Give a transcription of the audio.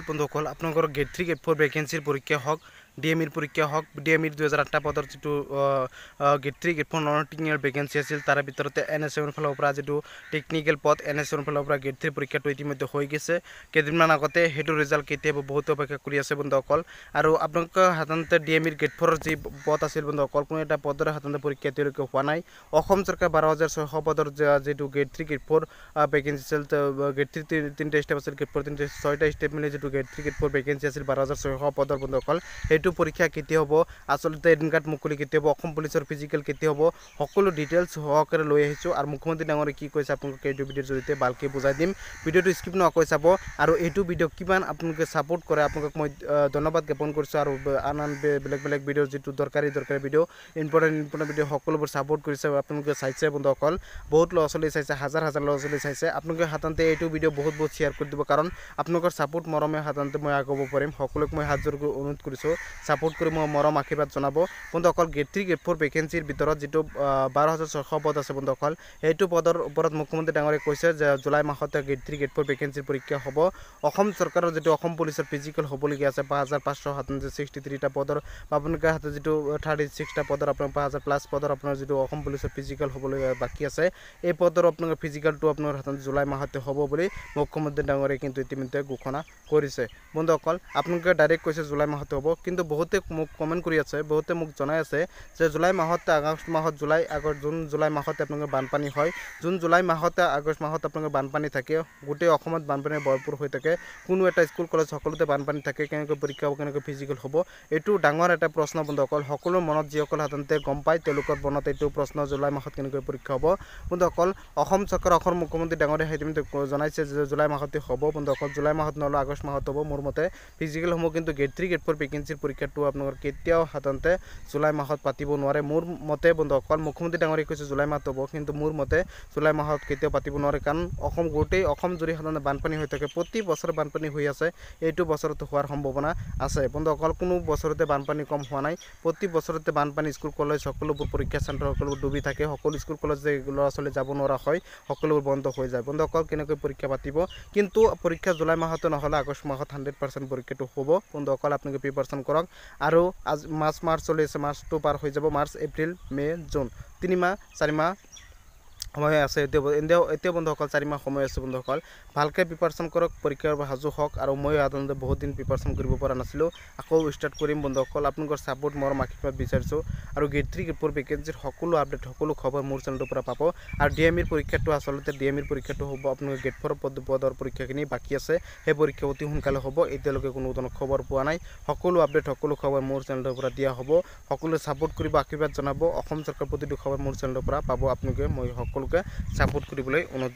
বন্ধুসকল আপোনালোকৰ gate 3 grade 4 ভেকেন্সিৰ পৰীক্ষা হওক ডিএমইৰ পৰীক্ষা হওক ডিএমইৰ 2008টা পদৰ যেটো grade 3 grade 4 non technical vacancy আছিল তাৰ ভিতৰতে এনএসএৰ ফালৰ পৰা যেটো টেকনিক্যাল পদ এনএসএৰ ফালৰ পৰা গেট 3 পৰীক্ষাটো ইতিমধ্যে হৈ গৈছে কেদিনমান আগতে হেতু ৰিজাল্ট কেতিয়াবা বহুত অপেক্ষা কৰি আছে বন্ধুসকল আৰু আপোনালোক সাধাৰণতে ডিএমইৰ গেট 4ৰ যি পদ আছিল বন্ধুসকল কোনো এটা পদৰ সাধাৰণতে পৰীক্ষা তেওঁলোকে হোৱা নাই অসম চৰকাৰ 12600 পদৰ যেটো গেট 3 গেট 4 ভেকেন্সি আছিল গেট 3 তিনটা স্টেপ আছিল গেট 4 তিনটা 6টা স্টেপ মিলে যেটো গেট 3 গেট 4 ভেকেন্সি আছিল 12600 পদৰ বন্ধুসকল হেতু পৰীক্ষা কেতিয়া হ'ব আসলতে এডমিট কাৰ্ড মুকলি কেতিয়া হ'ব অসম পুলিচৰ ফিজিক্যাল কেতিয়া হ'ব সকলো ডিটেইলছ সহকাৰে লৈ আহিছো আৰু মুখ্যমন্ত্ৰী ডাঙৰে কি কৈছে আপোনালোকে এই ভিডিওৰ জৰিয়তে ভালকৈ বুজাই দিম ভিডিওটো স্কিপ নকৰি চাব আৰু এইটো ভিডিও কিমান আপোনালোকে সাপোৰ্ট কৰে আপোনালোকক মই ধন্যবাদ জ্ঞাপন কৰিছো আৰু আনন বেলেগ ভিডিও যেটো দৰকাৰী ভিডিও ইম্পৰ্টেন্ট ভিডিও সকলোবোৰ সাপোৰ্ট কৰিছে আপোনালোকে চাইছে বন্ধুসকল বহুত লছলি চাইছে হাজাৰ লছলি চাইছে আপোনালোকে হাততে এইটো ভিডিও বহুত শেয়াৰ কৰি দিব কাৰণ আপোনালোকৰ সাপোৰ্ট মৰমে হাততে মই আগব পাৰিম সকলোক মই হাত জোৰ অনুৰোধ কৰিছো সাপোৰ্ট কৰি মই মৰম আশীৰ্বাদ জনাব বন্ধুসকল গেট 3 গেট 4 ভেকেন্সিৰ ভিতৰত যেটো 12600 পদ আছে বন্ধুসকল এইটো পদৰ ওপৰত মুখ্যমন্ত্ৰী ডাঙৰে কৈছে যে জুলাই মাহতে গেট 3 গেট 4 ভেকেন্সিৰ পৰীক্ষা হ'ব অসম চৰকাৰৰ যেটো অসম পুলিচৰ ফিজিক্যাল হ'বলগীয়া আছে 5563টা পদৰ আপোনালোকৰ হাতে যেটো 36টা পদৰ আপোনাৰ 5000 প্লাস পদৰ আপোনাৰ যেটো অসম পুলিচৰ ফিজিক্যাল হ'বলগীয়া বাকি আছে এই পদৰ আপোনাৰ ফিজিক্যালটো আপোনাৰ হাতত জুলাই মাহতে হ'ব বুলি মুখ্যমন্ত্ৰী ডাঙৰে কিন্তু ইতিমধ্যে ঘোষণা কৰিছে বন্ধুসকল আপোনালোকে ডাইৰেক্ট কৈছে জুলাই মাহতে হ'ব কিন্তু বহুতে মোক কমেন্ট কৰি আছে বহুতে মোক জনাই আছে যে জুলাই মাহতে আগষ্ট মাহত জুলাই আগৰ জুন জুলাই মাহতে আপোনালোকৰ বানপানী হয় জুন জুলাই মাহতে আগষ্ট মাহত আপোনালোকৰ বানপানী থাকে গোটেই অসমত বানপানী ভৰপুৰ হৈ থাকে কোনো এটা স্কুল কলেজ সকলোতে বানপানী থাকে কেনেকৈ পৰীক্ষা হ'ব কেনেকৈ ফিজিক্যাল হ'ব এটো ডাঙৰ এটা প্ৰশ্ন বন্ধুসকল সকলো মনত যিসকল সাধাৰণতে গম পায় তেওঁলোকৰ মনত এইটো প্ৰশ্ন জুলাই মাহত কেনেকৈ পৰীক্ষা হ'ব বন্ধুসকল অসম চৰকাৰ অসম মুখ্যমন্ত্ৰী ডাঙৰে ইতিমধ্যে জনাইছে যে জুলাই মাহতে হ'ব বন্ধুসকল জুলাই মাহত নহলে আগষ্ট মাহত হ'ব মোৰ মতে ফিজিক্যাল হ'ব কিন্তু গেট 3 গেট 4 ভেকেন্সিৰ পৰীক্ষাটো আপোনালোকৰ কেতিয়াও সাধাৰণতে জুলাই মাহত পাতিব নোৱাৰে মোৰ মতে বন্ধুসকল মুখ্যমন্ত্ৰী ডাঙৰে কৈছে জুলাই মাহত হ'ব কিন্তু মোৰ মতে জুলাই মাহত কেতিয়াও পাতিব নোৱাৰে কাৰণ অসম গোটেই অসম জুৰি সাধাৰণতে বানপানী হৈ থাকে প্ৰতি বছৰ বানপানী হৈ আছে এইটো বছৰতে হোৱাৰ সম্ভাৱনা আছে বন্ধুসকল কোনো বছৰতে বানপানী কম হোৱা নাই প্ৰতি বছৰতে বানপানী স্কুল কলেজ সকলোবোৰ পৰীক্ষা চেণ্টাৰ সকলোবোৰ ডুবি থাকে সকলো স্কুল কলেজ যে ল'ৰা ছোৱালী যাব নোৱাৰা হয় সকলোবোৰ বন্ধ হৈ যায় বন্ধুসকল কেনেকৈ পৰীক্ষা পাতিব কিন্তু পৰীক্ষা জুলাই মাহতে নহলে আগষ্ট মাহত 100% পৰীক্ষাটো হ'ব বন্ধুসকল আপোনালোকে প্ৰিপাৰেচন কৰক আৰু আজ মাৰ্চ চলি আছে মাৰ্চটো পাৰ হৈ যাব মাৰ্চ এপ্ৰিল মে জুন 3 মাহ 4 মাহ সময় আছে এতিয়া বন্ধুসকল 4 মাহ সময় আছে বন্ধুসকল ভালকে প্ৰিপাৰেচন কৰক পৰীক্ষাৰ হাজু হওক আৰু মই আদনতে বহুত দিন প্ৰিপাৰেচন কৰিব পৰা নাছিলো আকৌ ষ্টাৰ্ট কৰিম বন্ধুসকল আপোনালোকৰ সাপোৰ্ট মোৰ আশীৰ্বাদ বিচাৰিছো আৰু গেট 3 গেট 4 ভেকেন্সিৰ সকলো আপডেট সকলো খবৰ মোৰ চেনেলৰ পৰা পাব আৰু ডিএমইৰ পৰীক্ষাটো আসলতে ডিএমইৰ পৰীক্ষাটো হ'ব আপোনালোকৰ গেট 4 পদৰ পৰীক্ষাখিনি বাকি আছে সেই পৰীক্ষা অতি সোনকালে হ'ব এতিয়ালৈকে কোনো ধৰণৰ খবৰ পোৱা নাই সকলো আপডেট সকলো খবৰ মোৰ চেনেলৰ পৰা দিয়া হ'ব সকলোৱে সাপোৰ্ট কৰিব আশীৰ্বাদ জনাব অসম চৰকাৰ প্ৰতিটো খবৰ মোৰ চেনেলৰ পৰা পাব আপোনালোকে মই সকলোকে সাপোৰ্ট কৰিবলৈ অনুৰোধ